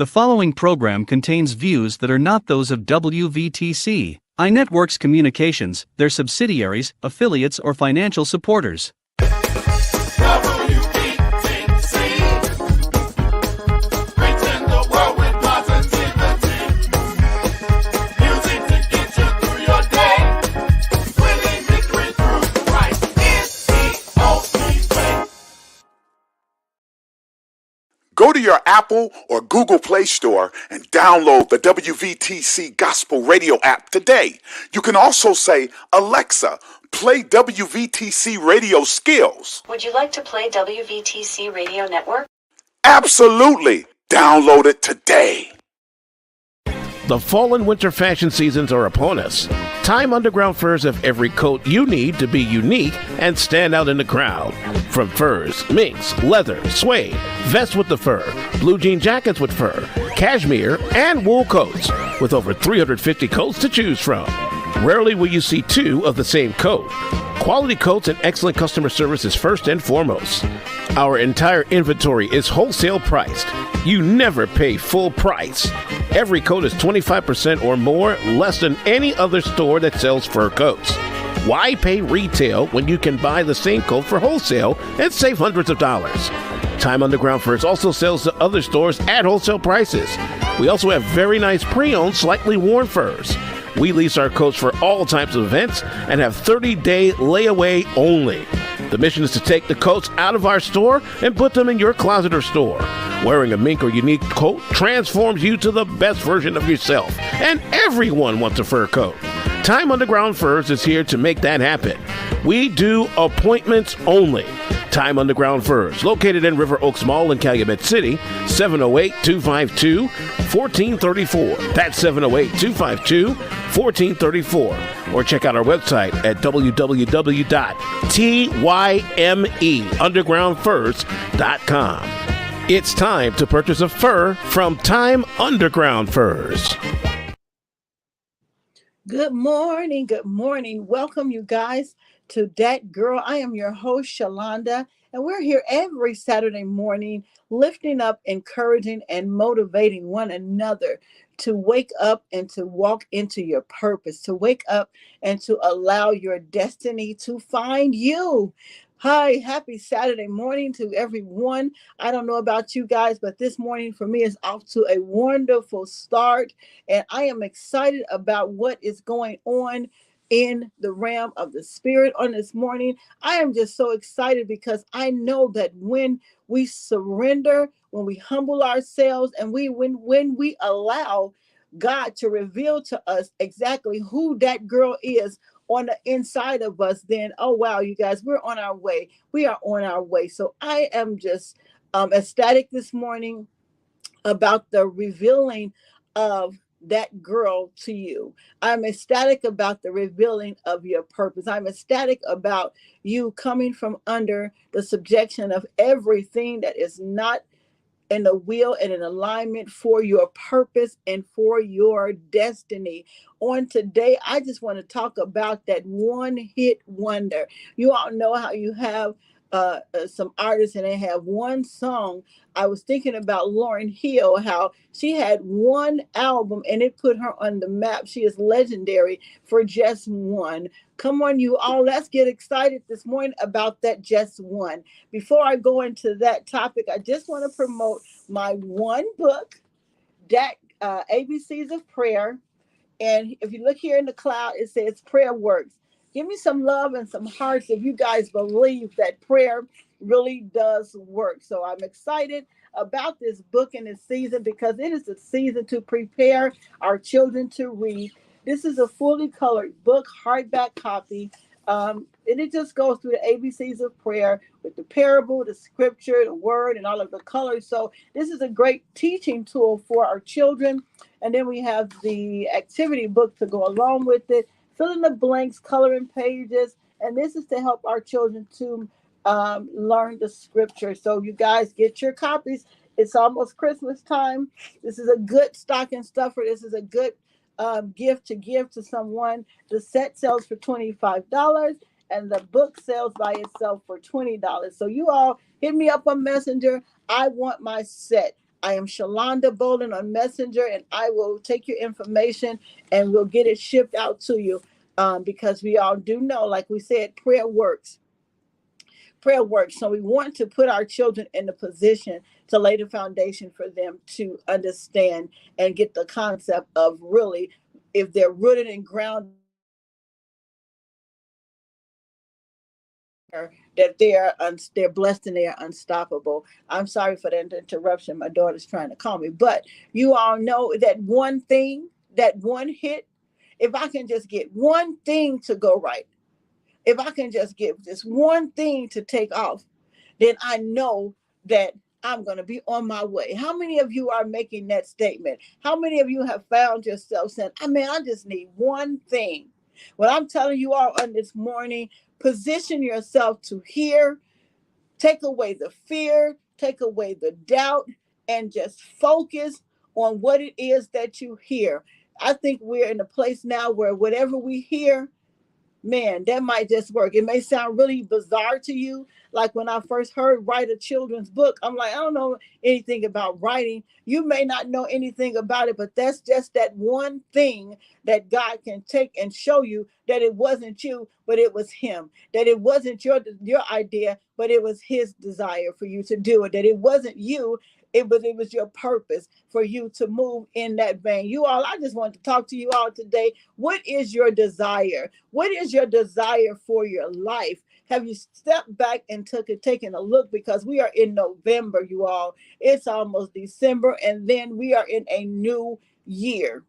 The following program contains views that are not those of WVTC, iNetworks Communications, their subsidiaries, affiliates, or financial supporters. Go to your Apple or Google Play Store and download the WVTC Gospel Radio app today. You can also say, Alexa, play WVTC Radio Skills. Would you like to play WVTC Radio Network? Absolutely. Download it today. The fall and winter fashion seasons are upon us. Time Underground Furs have every coat you need to be unique and stand out in the crowd. From furs, minks, leather, suede, vests with the fur, blue jean jackets with fur, cashmere, and wool coats, with over 350 coats to choose from. Rarely will you see two of the same coat. Quality coats and excellent customer service is first and foremost. Our entire inventory is wholesale priced. You never pay full price. Every coat is 25% or more less than any other store that sells fur coats. Why pay retail when you can buy the same coat for wholesale and save hundreds of dollars? Time Underground Furs also sells to other stores at wholesale prices. We also have very nice pre-owned, slightly worn furs. We lease our coats for all types of events and have 30-day layaway only. The mission is to take the coats out of our store and put them in your closet or store. Wearing a mink or unique coat transforms you to the best version of yourself, and everyone wants a fur coat. Time Underground Furs is here to make that happen. We do appointments only. Time Underground Furs, located in River Oaks Mall in Calumet City, 708-252-1434. That's 708-252-1434. Or check out our website at www.tymeundergroundfurs.com. It's time to purchase a fur from Time Underground Furs. Good morning. Good morning. Welcome, you guys, to Dhat Girl. I am your host, Shalonda, and we're here every Saturday morning lifting up, encouraging, and motivating one another to wake up and to walk into your purpose, to wake up and to allow your destiny to find you. Hi, happy Saturday morning to everyone. I don't know about you guys, but this morning for me is off to a wonderful start, and I am excited about what is going on in the realm of the spirit on this morning. I am just so excited because I know that when we surrender, when we humble ourselves, and when we allow God to reveal to us exactly who that girl is on the inside of us, then, oh, wow, you guys, we're on our way. We are on our way. So I am just ecstatic this morning about the revealing of that girl to you. I'm ecstatic about the revealing of your purpose. I'm ecstatic about you coming from under the subjection of everything that is not in the will and in alignment for your purpose and for your destiny. On today, I just want to talk about that one-hit wonder. You all know how you have some artists and they have one song. I was thinking about Lauryn Hill, how she had one album and it put her on the map. She is legendary for just one. Come on, you all, let's get excited this morning about that just one. Before I go into that topic, I just want to promote my one book, that ABCs of Prayer. And if you look here in the cloud, it says Prayer Works. Give me some love and some hearts if you guys believe that prayer really does work. So I'm excited about this book in this season because it is the season to prepare our children to read. This is a fully colored book, hardback copy. And it just goes through the ABCs of prayer with the parable, the scripture, the word, and all of the colors. So this is a great teaching tool for our children. And then we have the activity book to go along with it. Fill in the blanks, coloring pages, and this is to help our children to learn the scripture. So you guys get your copies. It's almost Christmas time. This is a good stocking stuffer. This is a good gift to give to someone. The set sells for $25, and the book sells by itself for $20. So you all hit me up on Messenger. I want my set. I am Shalonda Bolden on Messenger, and I will take your information and we'll get it shipped out to you. Because we all do know, like we said, prayer works. Prayer works. So we want to put our children in the position to lay the foundation for them to understand and get the concept of really, if they're rooted and grounded, that they're blessed and they are unstoppable. I'm sorry for that interruption. My daughter's trying to call me, but you all know that one thing, that one hit. If I can just get one thing to go right, if I can just get this one thing to take off, then I know that I'm going to be on my way. How many of you are making that statement? How many of you have found yourself saying, I mean, I just need one thing? What I'm telling you all on this morning, position yourself to hear, take away the fear, take away the doubt, and just focus on what it is that you hear. I think we're in a place now where whatever we hear, man, that might just work. It may sound really bizarre to you. Like when I first heard write a children's book, I'm like, I don't know anything about writing. You may not know anything about it, but that's just that one thing that God can take and show you that it wasn't you, but it was him. That it wasn't your idea, but it was his desire for you to do it. That it wasn't you, it was your purpose for you to move in that vein. You all, I just want to talk to you all today. What is your desire? What is your desire for your life? Have you stepped back and taken a look? Because we are in November, you all. It's almost December, and then we are in a new year.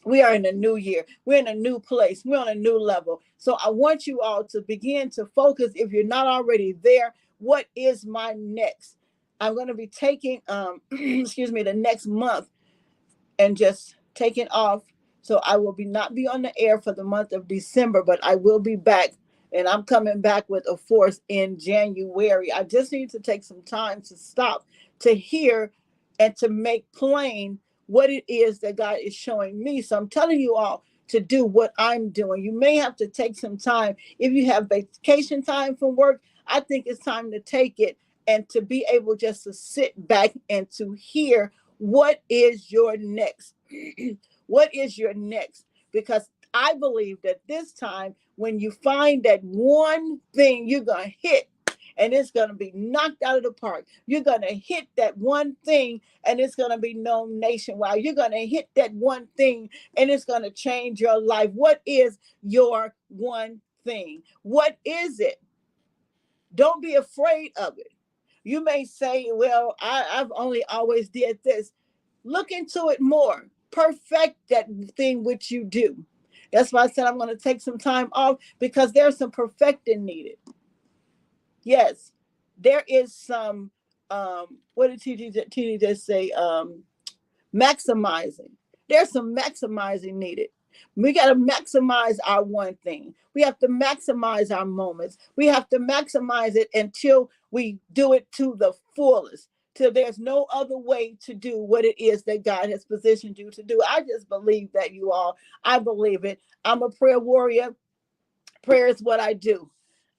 We are in a new year. We're in a new place. We're on a new level. So I want you all to begin to focus. If you're not already there, what is my next? I'm going to be taking, excuse me, the next month and just taking off. So I will not be on the air for the month of December, but I will be back, and I'm coming back with a force in January. I just need to take some time to stop, to hear, and to make plain what it is that God is showing me. So I'm telling you all to do what I'm doing. You may have to take some time. If you have vacation time from work, I think it's time to take it and to be able just to sit back and to hear what is your next. What is your next? Because I believe that this time, when you find that one thing you're going to hit, and it's going to be knocked out of the park. You're going to hit that one thing, and it's going to be known nationwide. You're going to hit that one thing, and it's going to change your life. What is your one thing? What is it? Don't be afraid of it. You may say, well, I've only always did this. Look into it more. Perfect that thing which you do. That's why I said I'm going to take some time off, because there's some perfecting needed. Yes, there is some, what did TD just say? Maximizing. There's some maximizing needed. We got to maximize our one thing. We have to maximize our moments. We have to maximize it until we do it to the fullest, till there's no other way to do what it is that God has positioned you to do. I just believe that, you all. I believe it. I'm a prayer warrior. Prayer is what I do.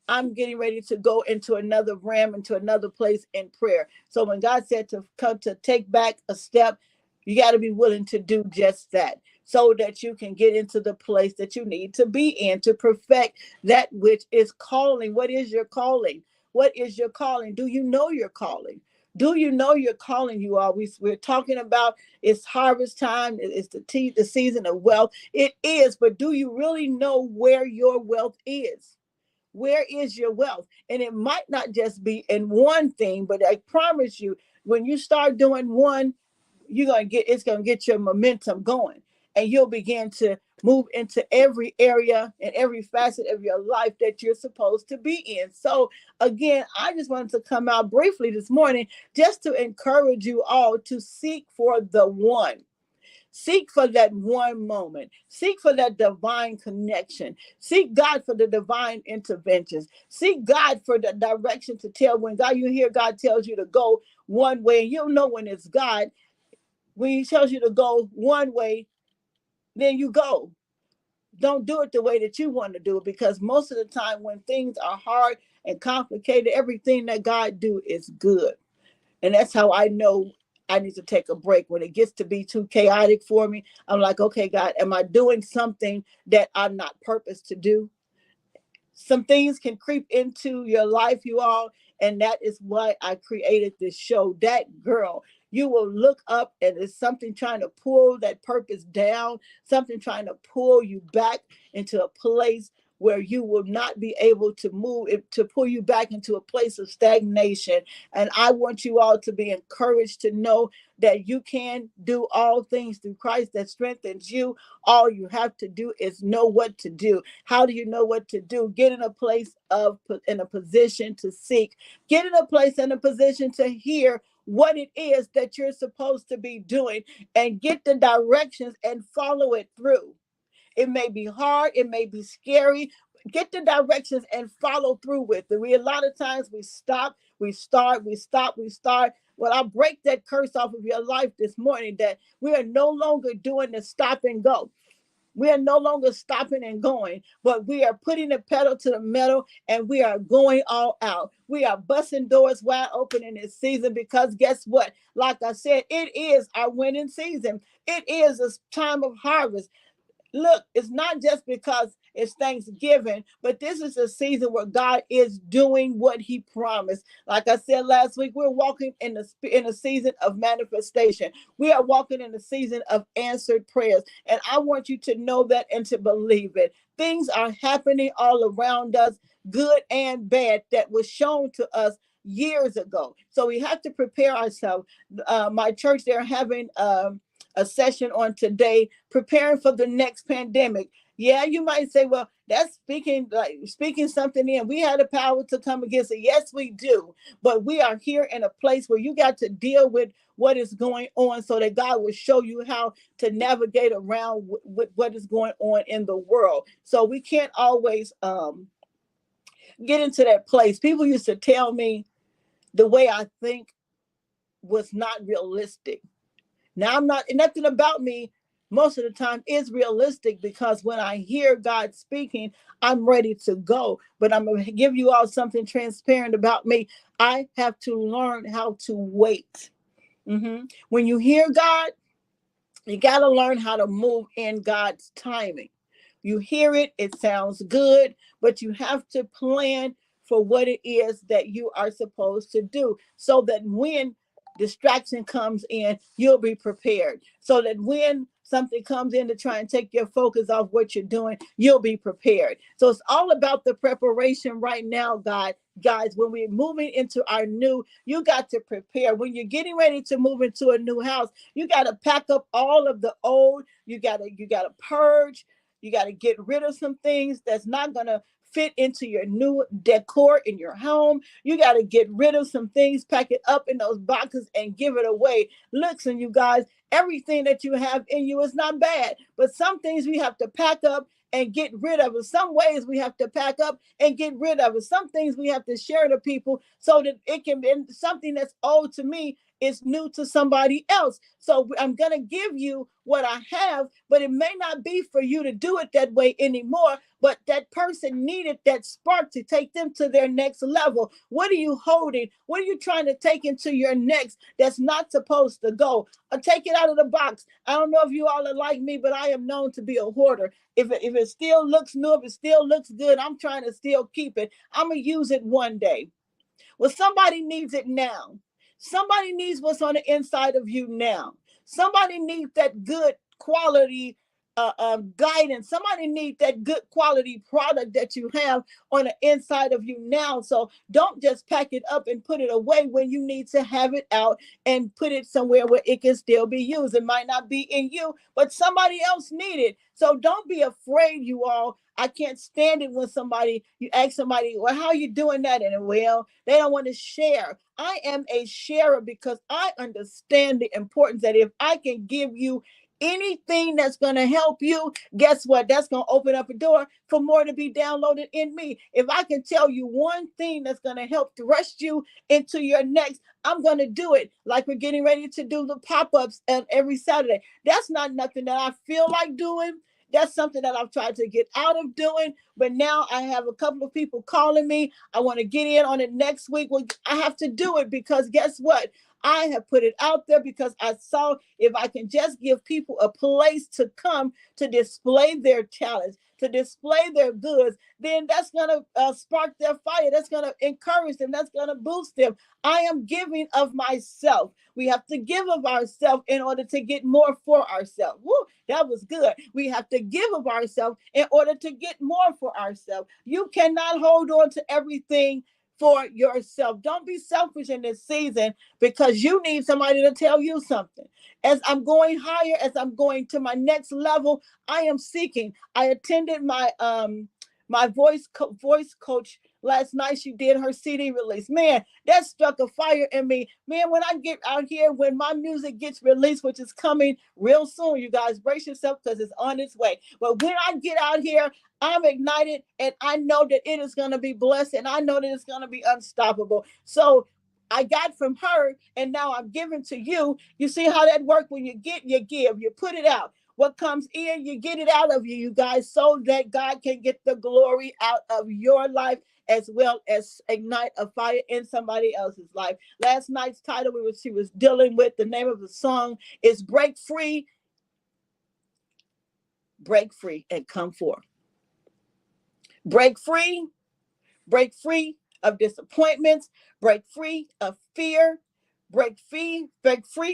I'm getting ready to go into another realm, into another place in prayer. So when God said to come to take back a step, you got to be willing to do just that, so that you can get into the place that you need to be in to perfect that which is calling. What is your calling? What is your calling? Do you know your calling? Do you know your calling, you all? We're talking about it's harvest time. It's the season of wealth. It is, but do you really know where your wealth is? Where is your wealth? And it might not just be in one thing, but I promise you, when you start doing one, it's gonna get your momentum going, and you'll begin to move into every area and every facet of your life that you're supposed to be in. So again, I just wanted to come out briefly this morning just to encourage you all to seek for the one. Seek for that one moment. Seek for that divine connection. Seek God for the divine interventions. Seek God for the direction to tell. When you hear God tells you to go one way, and you'll know when it's God. When he tells you to go one way, then you go. Don't do it the way that you want to do it, because most of the time when things are hard and complicated, everything that God do is good. And that's how I know I need to take a break. When it gets to be too chaotic for me, I'm like, okay, God, am I doing something that I'm not purposed to do? Some things can creep into your life, you all, and that is why I created this show, That Girl. You will look up and it's something trying to pull that purpose down, something trying to pull you back into a place where you will not be able to move it, to pull you back into a place of stagnation. And I want you all to be encouraged to know that you can do all things through Christ that strengthens you. All you have to do is know what to do. How do you know what to do? Get in a place of, in a position to seek. Get in a place and a position to hear what it is that you're supposed to be doing, and get the directions and follow it through. It may be hard, it may be scary. Get the directions and follow through with it. A lot of times we stop, we start, we stop, we start. Well, I break that curse off of your life this morning, that we are no longer doing the stop and go. We are no longer stopping and going, but we are putting the pedal to the metal and we are going all out. We are busting doors wide open in this season, because guess what? Like I said, it is our winning season. It is a time of harvest. Look, it's not just because it's Thanksgiving, but this is a season where God is doing what he promised. Like I said last week, we're walking in a season of manifestation. We are walking in a season of answered prayers. And I want you to know that and to believe it. Things are happening all around us, good and bad, that was shown to us years ago. So we have to prepare ourselves. My church, they're having a session on today, preparing for the next pandemic. Yeah, you might say, well, that's speaking something in. We had the power to come against it. Yes, we do. But we are here in a place where you got to deal with what is going on, so that God will show you how to navigate around with what is going on in the world. So we can't always get into that place. People used to tell me the way I think was not realistic. Now, I'm not, nothing about me most of the time is realistic, because when I hear God speaking, I'm ready to go. But I'm going to give you all something transparent about me. I have to learn how to wait. When you hear God, you got to learn how to move in God's timing. You hear it, it sounds good, but you have to plan for what it is that you are supposed to do, so that when distraction comes in, you'll be prepared. So that when something comes in to try and take your focus off what you're doing, you'll be prepared. So it's all about the preparation right now, guys. When we're moving into our new, you got to prepare. When you're getting ready to move into a new house, you got to pack up all of the old. You got to purge. You got to get rid of some things that's not going to fit into your new decor in your home. You got to get rid of some things, pack it up in those boxes and give it away. Listen, you guys, everything that you have in you is not bad, but some things we have to pack up and get rid of it. Some ways we have to pack up and get rid of it. Some things we have to share to people, so that it can be something that's old to me is new to somebody else. So I'm going to give you what I have, but it may not be for you to do it that way anymore. But that person needed that spark to take them to their next level. What are you holding? What are you trying to take into your next that's not supposed to go? Take it out of the box. I don't know if you all are like me, but I am known to be a hoarder. If it still looks new, if it still looks good, I'm trying to still keep it. I'm going to use it one day. Well, somebody needs it now. Somebody needs what's on the inside of you now. Somebody needs that good quality guidance. Somebody needs that good quality product that you have on the inside of you now. So don't just pack it up and put it away when you need to have it out and put it somewhere where it can still be used. It might not be in you, but somebody else needs it. So don't be afraid, you all. I can't stand it when you ask somebody, well, how are you doing that? And well, they don't want to share. I am a sharer because I understand the importance that if I can give you anything that's going to help you, guess what? That's going to open up a door for more to be downloaded in me. If I can tell you one thing that's going to help thrust you into your next, I'm going to do it. Like we're getting ready to do the pop-ups every Saturday. That's not nothing that I feel like doing. That's something that I've tried to get out of doing. But now I have a couple of people calling me. I want to get in on it next week. Well, I have to do it because guess what? I have put it out there because I saw if I can just give people a place to come to display their talents, to display their goods, then that's going to spark their fire. That's going to encourage them. That's going to boost them. I am giving of myself. We have to give of ourselves in order to get more for ourselves. Woo, that was good. We have to give of ourselves in order to get more for ourselves. You cannot hold on to everything for yourself. Don't be selfish in this season because you need somebody to tell you something. As I'm going higher, as I'm going to my next level, I am seeking. I attended my voice coach last night. She did her CD release. Man, that struck a fire in me. Man, when I get out here, when my music gets released, which is coming real soon, you guys brace yourself because it's on its way. But when I get out here, I'm ignited and I know that it is going to be blessed and I know that it's going to be unstoppable. So I got from her and now I'm giving to you. You see how that works? When you get, you give, you put it out. What comes in, you get it out of you, you guys, so that God can get the glory out of your life as well as ignite a fire in somebody else's life. Last night's title she was dealing with, the name of the song is Break Free, and Come Forth. Break free of disappointments, break free of fear, break free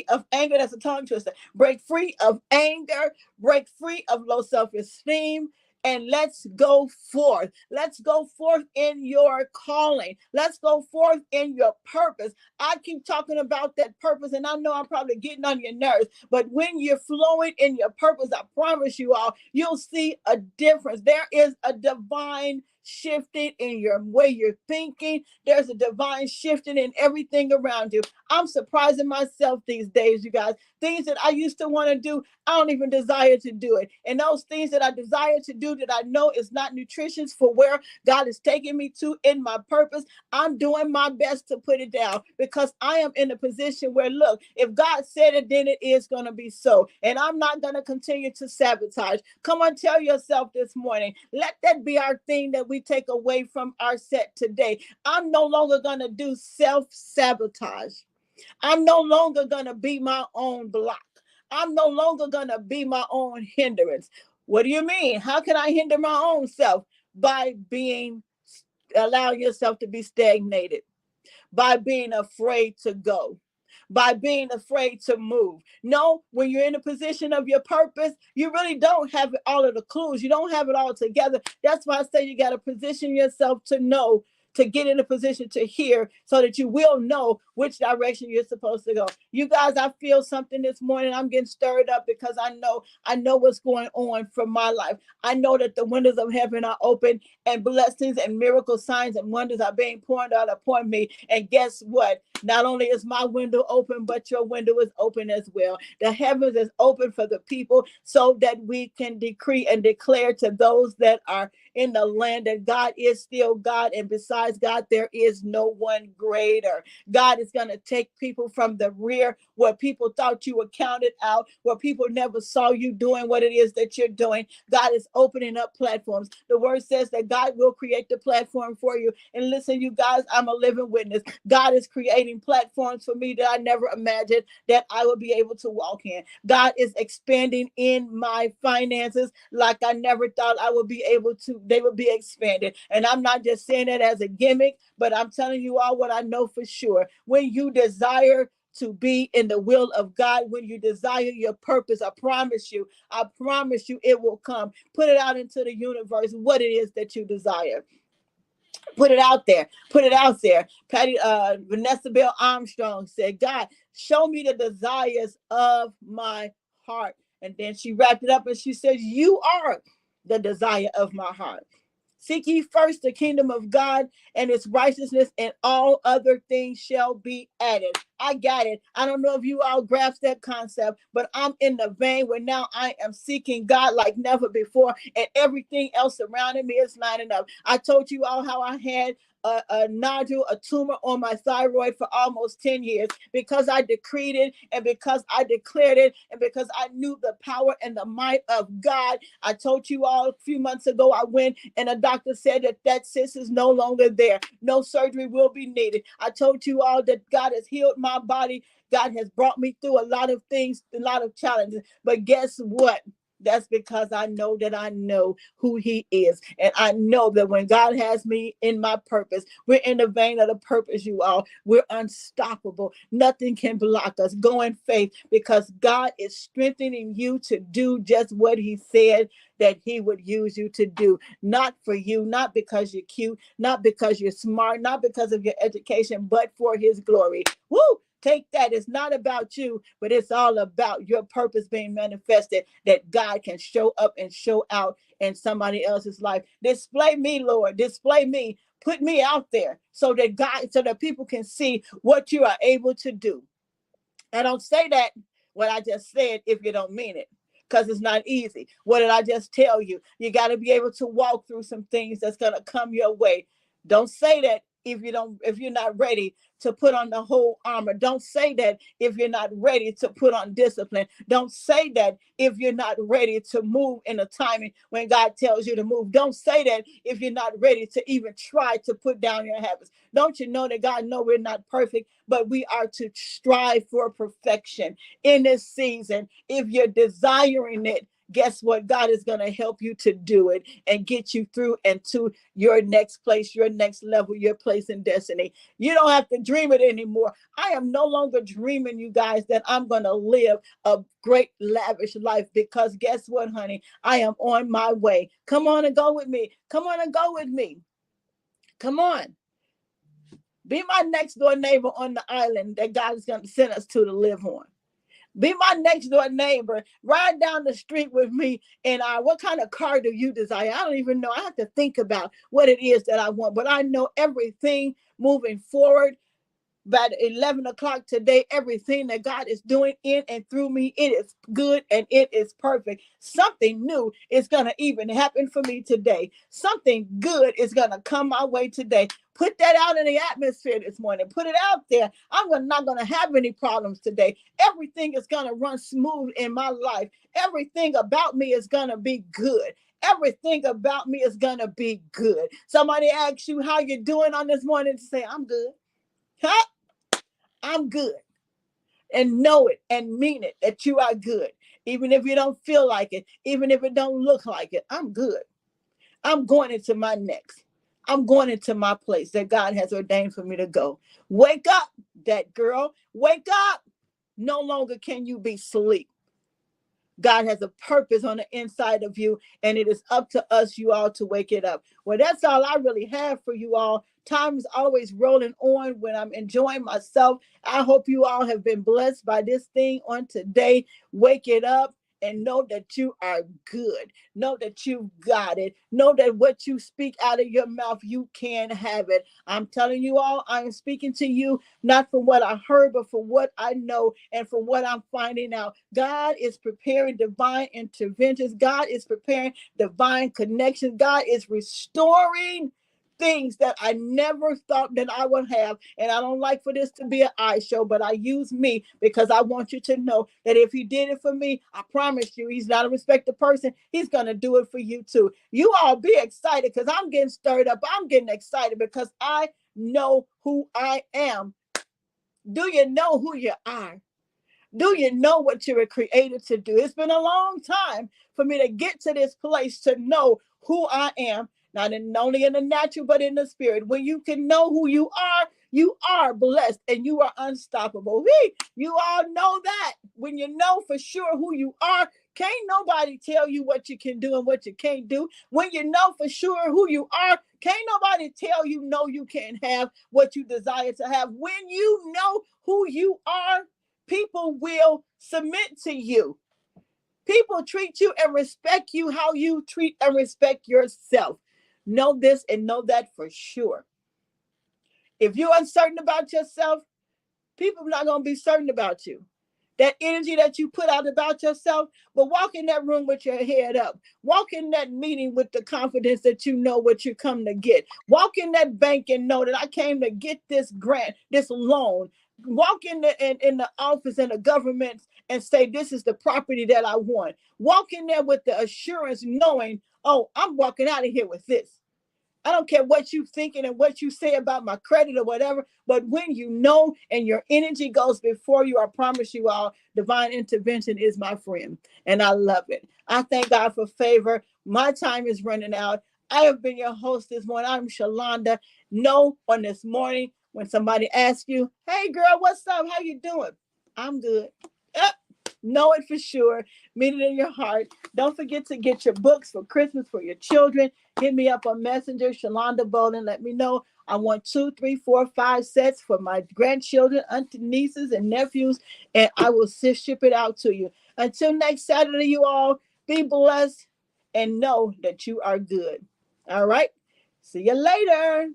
of anger. That's a tongue twister. Break free of anger, break free of low self-esteem, and let's go forth. Let's go forth in your calling. Let's go forth in your purpose. I keep talking about that purpose, and I know I'm probably getting on your nerves, but when you're flowing in your purpose, I promise you all, you'll see a difference. There is a divine shifting in your way you're thinking. There's a divine shifting in everything around you. I'm surprising myself these days, you guys. Things that I used to want to do, I don't even desire to do it. And those things that I desire to do that I know is not nutritious for where God is taking me to in my purpose, I'm doing my best to put it down because I am in a position where, look, if God said it, then it is going to be so. And I'm not going to continue to sabotage. Come on, tell yourself this morning, let that be our thing that we take away from our set today. I'm no longer going to do self-sabotage. I'm no longer going to be my own block. I'm no longer going to be my own hindrance. What do you mean? How can I hinder my own self? By allowing yourself to be stagnated, by being afraid to go, by being afraid to move. No, when you're in a position of your purpose, you really don't have all of the clues. You don't have it all together. That's why I say you got to position yourself to know, to get in a position to hear so that you will know which direction you're supposed to go. You guys, I feel something this morning. I'm getting stirred up because I know what's going on for my life. I know that the windows of heaven are open and blessings and miracle signs and wonders are being poured out upon me. And guess what? Not only is my window open, but your window is open as well. The heavens is open for the people so that we can decree and declare to those that are in the land that God is still God, and besides God, there is no one greater. God is going to take people from the rear where people thought you were counted out, where people never saw you doing what it is that you're doing. God is opening up platforms. The word says that God will create the platform for you. And listen, you guys, I'm a living witness. God is creating platforms for me that I never imagined that I would be able to walk in. God is expanding in my finances like I never thought I would be able to. They would be expanded. And I'm not just saying that as a gimmick, but I'm telling you all what I know for sure. When you desire to be in the will of God, when you desire your purpose, I promise you, it will come. Put it out into the universe, what it is that you desire. Put it out there. Put it out there. Vanessa Bell Armstrong said, God, show me the desires of my heart. And then she wrapped it up and she says, you are the desire of my heart. Seek ye first the kingdom of God and its righteousness, and all other things shall be added. I got it. I don't know if you all grasp that concept, but I'm in the vein where now I am seeking God like never before, and everything else surrounding me is lining up. I told you all how I had a nodule, a tumor on my thyroid for almost 10 years because I decreed it and because I declared it and because I knew the power and the might of God. I told you all a few months ago, I went and a doctor said that cyst is no longer there. No surgery will be needed. I told you all that God has healed my body God has brought me through a lot of things, a lot of challenges. But guess what? That's because I know that I know who he is. And I know that when God has me in my purpose, we're in the vein of the purpose, you all. We're unstoppable. Nothing can block us. Go in faith because God is strengthening you to do just what he said that he would use you to do. Not for you, not because you're cute, not because you're smart, not because of your education, but for his glory. Woo! Take that. It's not about you, but it's all about your purpose being manifested, that God can show up and show out in somebody else's life. Display me, Lord. Display me. Put me out there so that people can see what you are able to do. I don't say that what I just said if you don't mean it, because it's not easy. What did I just tell you? You got to be able to walk through some things that's going to come your way. Don't say that if you're not ready to put on the whole armor. Don't say that if you're not ready to put on discipline. Don't say that if you're not ready to move in a timing when God tells you to move. Don't say that if you're not ready to even try to put down your habits. Don't you know that God knows we're not perfect, but we are to strive for perfection in this season. If you're desiring it, guess what? God is going to help you to do it and get you through and to your next place, your next level, your place in destiny. You don't have to dream it anymore. I am no longer dreaming, you guys, that I'm going to live a great, lavish life, because guess what, honey? I am on my way. Come on and go with me. Come on and go with me. Come on. Be my next door neighbor on the island that God is going to send us to live on. Be my next door neighbor. Ride down the street with me. And what kind of car do you desire? I don't even know. I have to think about what it is that I want. But I know everything moving forward. By 11 o'clock today, everything that God is doing in and through me, it is good and it is perfect. Something new is going to even happen for me today. Something good is going to come my way today. Put that out in the atmosphere this morning. Put it out there. Not going to have any problems today. Everything is going to run smooth in my life. Everything about me is going to be good. Everything about me is going to be good. Somebody asks you how you're doing on this morning, to say, I'm good. Huh? I'm good. And know it and mean it that you are good. Even if you don't feel like it, even if it don't look like it, I'm good. I'm going into my next. I'm going into my place that God has ordained for me to go. Wake up, that girl. Wake up. No longer can you be asleep. God has a purpose on the inside of you, and it is up to us, you all, to wake it up. Well, that's all I really have for you all. Time is always rolling on when I'm enjoying myself. I hope you all have been blessed by this thing on today. Wake it up and know that you are good. Know that you've got it. Know that what you speak out of your mouth, you can have it. I'm telling you all, I am speaking to you, not from what I heard, but from what I know and from what I'm finding out. God is preparing divine interventions. God is preparing divine connections. God is restoring things that I never thought that I would have. And I don't like for this to be an eye show, but I use me because I want you to know that if he did it for me, I promise you, he's not a respected person. He's going to do it for you too. You all be excited, because I'm getting stirred up. I'm getting excited because I know who I am. Do you know who you are? Do you know what you were created to do? It's been a long time for me to get to this place to know who I am, not only in the natural, but in the spirit. When you can know who you are blessed and you are unstoppable. You all know that. When you know for sure who you are, can't nobody tell you what you can do and what you can't do. When you know for sure who you are, can't nobody tell you no, you can't have what you desire to have. When you know who you are, people will submit to you. People treat you and respect you how you treat and respect yourself. Know this and know that for sure. If you're uncertain about yourself, people are not going to be certain about you. That energy that you put out about yourself, but walk in that room with your head up. Walk in that meeting with the confidence that you know what you come to get. Walk in that bank and know that I came to get this grant, this loan. Walk in the office and the government and say, this is the property that I want. Walk in there with the assurance knowing, oh, I'm walking out of here with this. I don't care what you thinking and what you say about my credit or whatever, but when you know and your energy goes before you, I promise you all, divine intervention is my friend. And I love it. I thank God for favor. My time is running out. I have been your host this morning. I'm Shalonda. Know on this morning when somebody asks you, hey girl, what's up? How you doing? I'm good. Know it for sure. Mean it in your heart. Don't forget to get your books for Christmas for your children. Hit me up on Messenger, Shalonda Bowden. Let me know. I want 2, 3, 4, 5 sets for my grandchildren, auntie, nieces, and nephews, and I will ship it out to you. Until next Saturday, you all, be blessed and know that you are good. All right? See you later.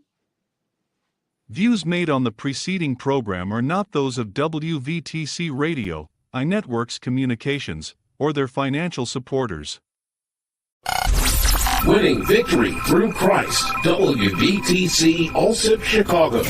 Views made on the preceding program are not those of WVTC Radio, iNetworks Communications, or their financial supporters. Winning victory through Christ. WVTC Allsip Chicago.